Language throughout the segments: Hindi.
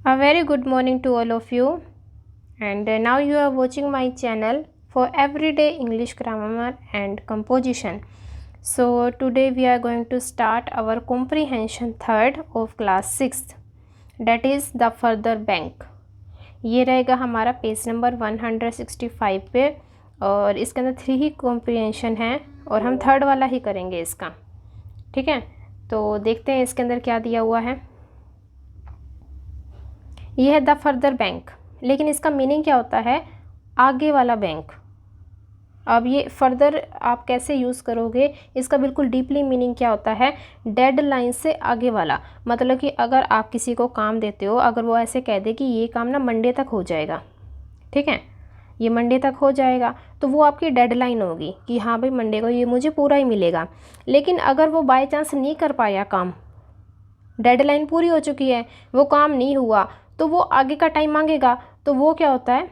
A very good morning to all of you, and now you are watching my channel for everyday English grammar and composition. So today we are going to start our comprehension third of class 6th, that is the further bank. ये रहेगा हमारा पेज नंबर 165 पे और इसके अंदर 3 ही कॉम्प्रीहेंशन है और हम थर्ड वाला ही करेंगे इसका। ठीक है, तो देखते हैं इसके अंदर क्या दिया हुआ है। ये है द फर्दर बैंक, लेकिन इसका मीनिंग क्या होता है? आगे वाला बैंक। अब ये फर्दर आप कैसे यूज़ करोगे, इसका बिल्कुल डीपली मीनिंग क्या होता है? डेड लाइन से आगे वाला। मतलब कि अगर आप किसी को काम देते हो, अगर वो ऐसे कह दे कि ये काम ना मंडे तक हो जाएगा, ठीक है, ये मंडे तक हो जाएगा, तो वो आपकी डेडलाइन होगी कि हाँ भाई मंडे को ये मुझे पूरा ही मिलेगा। लेकिन अगर वो बाय चांस नहीं कर पाया काम, डेडलाइन पूरी हो चुकी है, वो काम नहीं हुआ, तो वो आगे का टाइम मांगेगा। तो वो क्या होता है?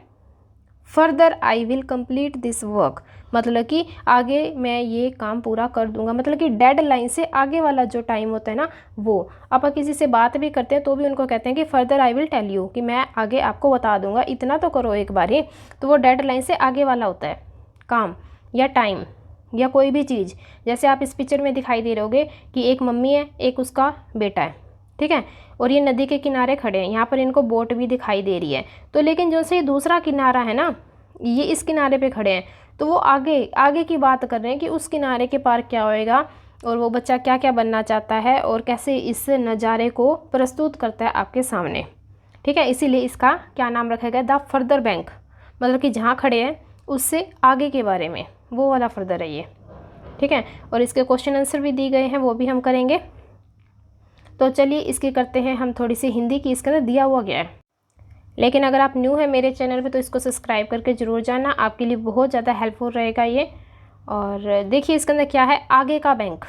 Further I will complete this work, मतलब कि आगे मैं ये काम पूरा कर दूंगा। मतलब कि डेडलाइन से आगे वाला जो टाइम होता है ना, वो अपन किसी से बात भी करते हैं तो भी उनको कहते हैं कि further I will tell you, कि मैं आगे आपको बता दूंगा, इतना तो करो एक बार ही। तो वो डेडलाइन से आगे वाला होता है काम या टाइम या कोई भी चीज़। जैसे आप इस पिक्चर में दिखाई दे रहे होगे कि एक मम्मी है, एक उसका बेटा है, ठीक है, और ये नदी के किनारे खड़े हैं। यहाँ पर इनको बोट भी दिखाई दे रही है। तो लेकिन जो से दूसरा किनारा है ना, ये इस किनारे पे खड़े हैं, तो वो आगे आगे की बात कर रहे हैं कि उस किनारे के पार क्या होएगा और वो बच्चा क्या क्या बनना चाहता है और कैसे इस नज़ारे को प्रस्तुत करता है आपके सामने। ठीक है, इसीलिए इसका क्या नाम रखा गया? The further bank. मतलब कि जहाँ खड़े हैं उससे आगे के बारे में, वो वाला फर्दर है ये। ठीक है, और इसके क्वेश्चन आंसर भी दिए गए हैं, वो भी हम करेंगे। तो चलिए इसकी करते हैं हम थोड़ी सी हिंदी की, इसके अंदर दिया हुआ गया है। लेकिन अगर आप न्यू है मेरे चैनल पे तो इसको सब्सक्राइब करके ज़रूर जाना, आपके लिए बहुत ज़्यादा हेल्पफुल रहेगा ये। और देखिए इसके अंदर क्या है, आगे का बैंक।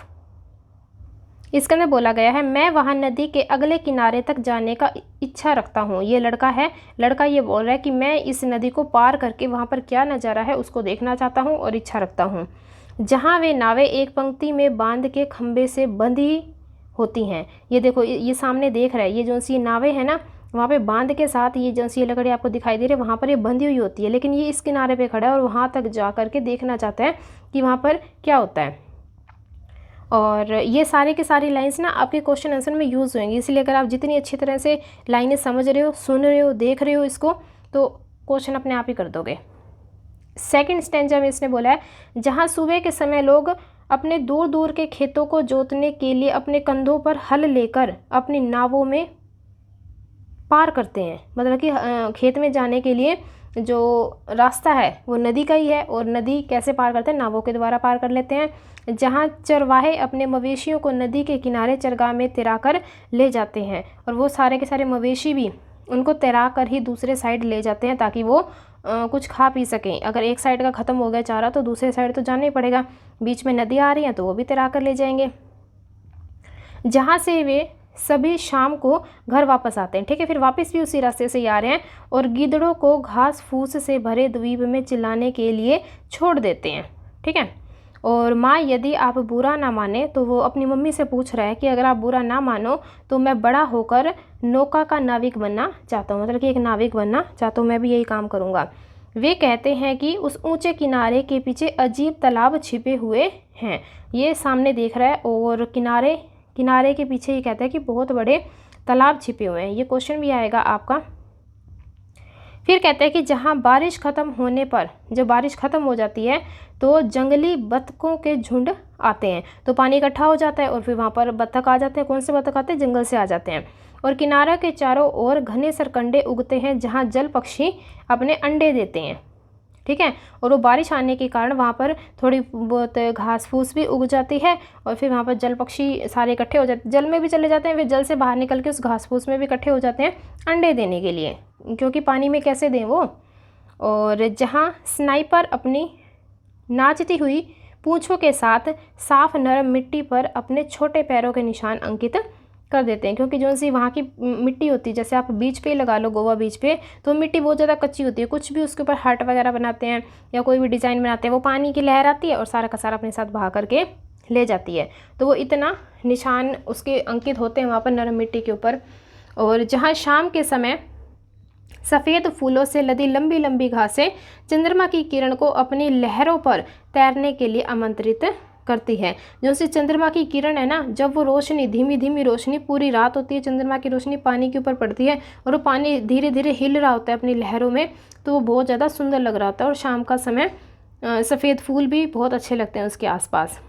इसके अंदर बोला गया है, मैं वहाँ नदी के अगले किनारे तक जाने का इच्छा रखता हूँ। ये लड़का है, लड़का ये बोल रहा है कि मैं इस नदी को पार करके वहाँ पर क्या नज़ारा है उसको देखना चाहता हूँ और इच्छा रखता हूँ। जहाँ वे नावें एक पंक्ति में बांध के खंबे से बंधी होती हैं। ये देखो, ये सामने देख रहा है, ये जो सी नावें हैं ना, वहाँ पे बांध के साथ ये जो सी लकड़ी आपको दिखाई दे रही है, वहाँ पर ये बंधी हुई होती है। लेकिन ये इस किनारे पे खड़ा है और वहाँ तक जा करके देखना चाहता है कि वहाँ पर क्या होता है। और ये सारे के सारी लाइंस ना आपके क्वेश्चन आंसर में यूज़ होंगी। इसलिए अगर आप जितनी अच्छी तरह से लाइनें समझ रहे हो, सुन रहे हो, देख रहे हो इसको, तो क्वेश्चन अपने आप ही कर दोगे। सेकेंड स्टेंजा में इसने बोला है, जहाँ सुबह के समय लोग अपने दूर दूर के खेतों को जोतने के लिए अपने कंधों पर हल लेकर अपनी नावों में पार करते हैं। मतलब कि खेत में जाने के लिए जो रास्ता है वो नदी का ही है, और नदी कैसे पार करते हैं? नावों के द्वारा पार कर लेते हैं। जहाँ चरवाहे अपने मवेशियों को नदी के किनारे चरगाह में तैरा कर ले जाते हैं, और वो सारे के सारे मवेशी भी उनको तैरा कर ही दूसरे साइड ले जाते हैं ताकि वो कुछ खा पी सकें। अगर एक साइड का ख़त्म हो गया चारा तो दूसरे साइड तो जाना ही पड़ेगा। बीच में नदी आ रही है तो वो भी तैरा कर ले जाएंगे। जहाँ से वे सभी शाम को घर वापस आते हैं। ठीक है, फिर वापस भी उसी रास्ते से ही आ रहे हैं और गिद्धड़ों को घास फूस से भरे द्वीप में चिल्लाने के लिए छोड़ देते हैं। ठीक है, और माँ यदि आप बुरा ना माने, तो वो अपनी मम्मी से पूछ रहा है कि अगर आप बुरा ना मानो तो मैं बड़ा होकर नौका का नाविक बनना चाहता हूँ। मतलब कि एक नाविक बनना चाहता हूँ, मैं भी यही काम करूँगा। वे कहते हैं कि उस ऊंचे किनारे के पीछे अजीब तालाब छिपे हुए हैं। ये सामने देख रहा है और किनारे किनारे के पीछे ये कहता है कि बहुत बड़े तालाब छिपे हुए हैं। ये क्वेश्चन भी आएगा आपका। फिर कहते हैं कि जहाँ बारिश ख़त्म होने पर, जब बारिश ख़त्म हो जाती है तो जंगली बत्तखों के झुंड आते हैं। तो पानी इकट्ठा हो जाता है और फिर वहाँ पर बत्तख आ जाते हैं। कौन से बत्तख आते हैं? जंगल से आ जाते हैं। और किनारा के चारों ओर घने सरकंडे उगते हैं जहाँ जल पक्षी अपने अंडे देते हैं। ठीक है, और वो बारिश आने के कारण वहाँ पर थोड़ी बहुत घास फूस भी उग जाती है और फिर वहाँ पर जल पक्षी सारे इकट्ठे हो जाते हैं, जल में भी चले जाते हैं। वे जल से बाहर निकल के उस घास फूस में भी इकट्ठे हो जाते हैं अंडे देने के लिए, क्योंकि पानी में कैसे दें वो। और जहाँ स्नाइपर अपनी नाचती हुई पूंछों के साथ साफ नरम मिट्टी पर अपने छोटे पैरों के निशान अंकित कर देते हैं, क्योंकि जो सी वहाँ की मिट्टी होती है, जैसे आप बीच पे लगा लो, गोवा बीच पे, तो मिट्टी बहुत ज़्यादा कच्ची होती है। कुछ भी उसके ऊपर हार्ट वगैरह बनाते हैं या कोई भी डिज़ाइन बनाते हैं, वो पानी की लहर आती है और सारा का सारा अपने साथ बहा करके ले जाती है। तो वो इतना निशान उसके अंकित होते हैं वहाँ पर नरम मिट्टी के ऊपर। और जहाँ शाम के समय सफ़ेद फूलों से लदी लंबी लंबी घासें चंद्रमा की किरण को अपनी लहरों पर तैरने के लिए आमंत्रित करती है। जो सी चंद्रमा की किरण है ना, जब वो रोशनी, धीमी धीमी रोशनी, पूरी रात होती है, चंद्रमा की रोशनी पानी के ऊपर पड़ती है और वो पानी धीरे धीरे हिल रहा होता है अपनी लहरों में, तो वो बहुत ज़्यादा सुंदर लग रहा होता है। और शाम का समय सफ़ेद फूल भी बहुत अच्छे लगते हैं उसके आसपास।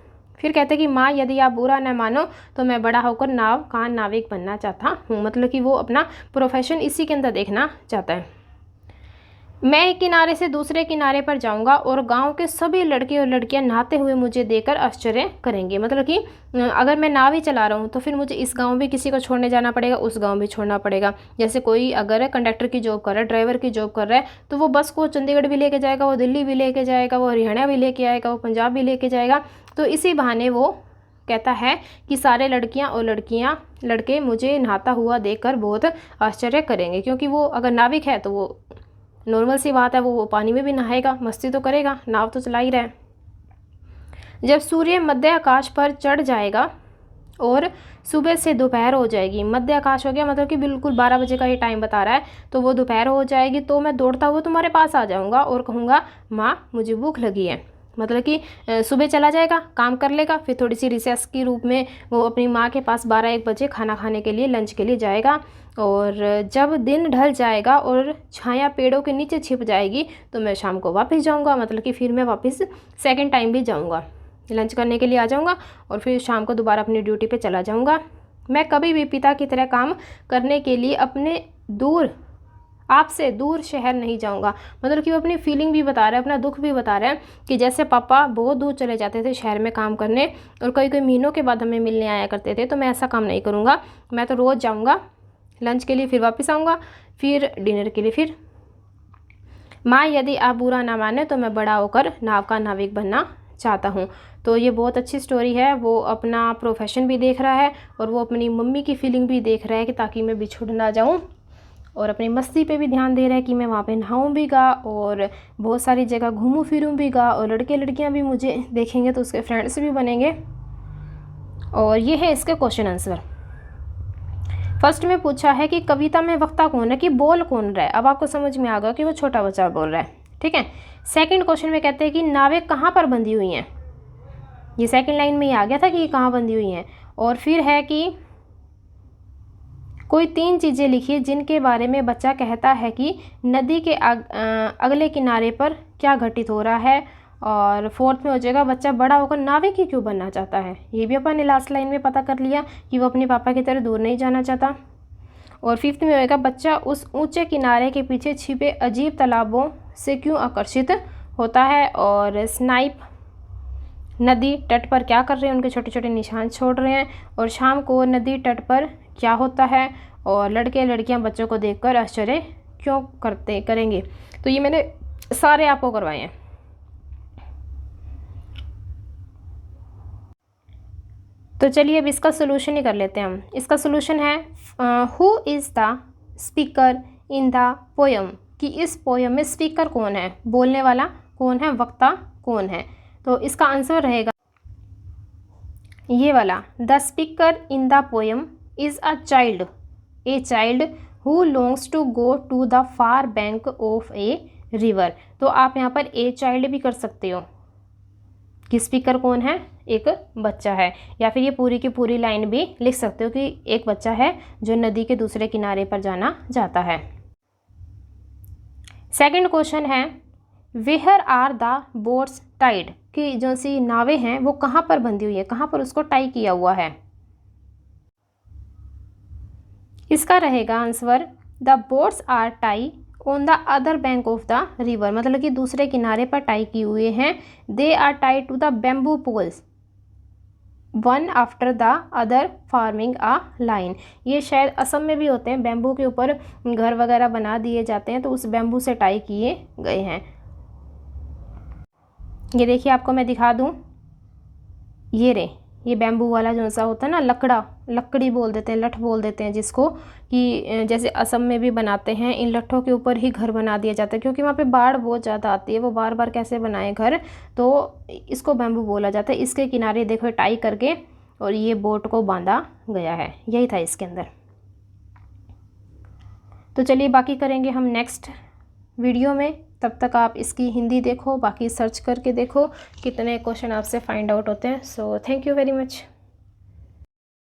फिर कहते हैं कि माँ यदि आप बुरा न मानो तो मैं बड़ा होकर नाविक बनना चाहता हूँ। मतलब कि वो अपना प्रोफेशन इसी के अंदर देखना चाहता है। मैं एक किनारे से दूसरे किनारे पर जाऊंगा और गांव के सभी लड़के और लड़कियां नहाते हुए मुझे देखकर आश्चर्य करेंगे। मतलब कि अगर मैं नाव ही चला रहा हूँ तो फिर मुझे इस गांव भी किसी को छोड़ने जाना पड़ेगा, उस गांव भी छोड़ना पड़ेगा। जैसे कोई अगर कंडक्टर की जॉब कर रहा है, ड्राइवर की जॉब कर रहा है, तो वो बस को चंडीगढ़ भी लेके जाएगा, वो दिल्ली भी लेके जाएगा, वो हरियाणा भी लेके आएगा, वो पंजाब भी लेके जाएगा। तो इसी बहाने वो कहता है कि सारे लड़कियां और लड़के मुझे नहाता हुआ देखकर बहुत आश्चर्य करेंगे। क्योंकि वो अगर नाविक है तो वो नॉर्मल सी बात है, वो पानी में भी नहाएगा, मस्ती तो करेगा, नाव तो चला ही रहा है। जब सूर्य मध्य आकाश पर चढ़ जाएगा और सुबह से दोपहर हो जाएगी, मध्य आकाश हो गया मतलब कि बिल्कुल 12 बजे का ये टाइम बता रहा है, तो वो दोपहर हो जाएगी, तो मैं दौड़ता हुआ तुम्हारे पास आ जाऊंगा और कहूँगा माँ मुझे भूख लगी है। मतलब कि सुबह चला जाएगा, काम कर लेगा, फिर थोड़ी सी रिसेस के रूप में वो अपनी माँ के पास 12-1 बजे खाना खाने के लिए, लंच के लिए जाएगा। और जब दिन ढल जाएगा और छाया पेड़ों के नीचे छिप जाएगी तो मैं शाम को वापस जाऊंगा। मतलब कि फिर मैं वापस सेकंड टाइम भी जाऊंगा, लंच करने के लिए आ जाऊंगा और फिर शाम को दोबारा अपनी ड्यूटी पे चला जाऊंगा। मैं कभी भी पिता की तरह काम करने के लिए आपसे दूर शहर नहीं जाऊंगा। मतलब कि वो अपनी फीलिंग भी बता रहा है, अपना दुख भी बता रहा है कि जैसे पापा बहुत दूर चले जाते थे शहर में काम करने और कई महीनों के बाद हमें मिलने आया करते थे, तो मैं ऐसा काम नहीं करूँगा। मैं तो रोज़ जाऊँगा लंच के लिए, फिर वापस आऊँगा, फिर डिनर के लिए। फिर माँ यदि आप बुरा ना माने तो मैं बड़ा होकर नाव का नाविक बनना चाहता हूँ। तो ये बहुत अच्छी स्टोरी है। वो अपना प्रोफेशन भी देख रहा है और वो अपनी मम्मी की फीलिंग भी देख रहा है कि ताकि मैं बिछुड़ ना जाऊँ, और अपनी मस्ती पे भी ध्यान दे रहा है कि मैं वहाँ पे नहाऊँ भी गा और बहुत सारी जगह घूमूँ फिरूँ भी गा, और लड़के लड़कियाँ भी मुझे देखेंगे तो उसके फ्रेंड्स भी बनेंगे। और ये है इसके क्वेश्चन आंसर। फर्स्ट में पूछा है कि कविता में वक्ता कौन है, कि बोल कौन रहा है। अब आपको समझ में आ गया कि वो छोटा बच्चा बोल रहा है, ठीक है। सेकंड क्वेश्चन में कहते हैं कि नावें कहाँ पर बंधी हुई हैं। ये सेकंड लाइन में ही आ गया था कि ये कहाँ बंधी हुई हैं। और फिर है कि कोई 3 चीज़ें लिखिए जिनके बारे में बच्चा कहता है कि नदी के अगले किनारे पर क्या घटित हो रहा है। और फोर्थ में हो जाएगा बच्चा बड़ा होकर नाविक ही क्यों बनना चाहता है। ये भी अपन ने लास्ट लाइन में पता कर लिया कि वो अपने पापा की तरह दूर नहीं जाना चाहता। और फिफ्थ में होएगा बच्चा उस ऊंचे किनारे के पीछे छिपे अजीब तालाबों से क्यों आकर्षित होता है। और स्नाइप नदी तट पर क्या कर रहे हैं, उनके छोटे छोटे निशान छोड़ रहे हैं। और शाम को नदी तट पर क्या होता है। और लड़के लड़कियां बच्चों को देखकर आश्चर्य क्यों करेंगे। तो ये मैंने सारे आपको करवाए हैं। तो चलिए अब इसका सोल्यूशन ही कर लेते हैं हम। इसका सोल्यूशन है who is the speaker in the poem, कि इस पोयम में स्पीकर कौन है, बोलने वाला कौन है, वक्ता कौन है। तो इसका आंसर रहेगा ये वाला, the speaker in the poem is a child who longs to go to the far bank of a river. तो आप यहाँ पर ए चाइल्ड भी कर सकते हो कि स्पीकर कौन है, एक बच्चा है। या फिर ये पूरी की पूरी लाइन भी लिख सकते हो कि एक बच्चा है जो नदी के दूसरे किनारे पर जाना चाहता है। सेकंड क्वेश्चन है where are the boats tied, कि जो सी नावें हैं वो कहाँ पर बंधी हुई है, कहाँ पर उसको टाई किया हुआ है। इसका रहेगा answer the boats are tie on the other bank of the river, मतलब कि दूसरे किनारे पर टाई किए हुए हैं। They are tied to the bamboo poles one after the other forming a line. ये शायद असम में भी होते हैं, बैम्बू के ऊपर घर वगैरह बना दिए जाते हैं, तो उस बैम्बू से टाई किए गए हैं। ये देखिए आपको मैं दिखा दूं, ये बैम्बू वाला जो सा होता है ना, लकड़ी बोल देते हैं, लठ बोल देते हैं जिसको, कि जैसे असम में भी बनाते हैं, इन लट्ठों के ऊपर ही घर बना दिया जाता है क्योंकि वहाँ पे बाढ़ बहुत ज़्यादा आती है, वो बार बार कैसे बनाए घर, तो इसको बैम्बू बोला जाता है। इसके किनारे देखो टाई करके और ये बोट को बांधा गया है, यही था इसके अंदर। तो चलिए बाकी करेंगे हम नेक्स्ट वीडियो में। तब तक आप इसकी हिंदी देखो, बाकी सर्च करके देखो कितने क्वेश्चन आपसे फाइंड आउट होते हैं। So thank you very much.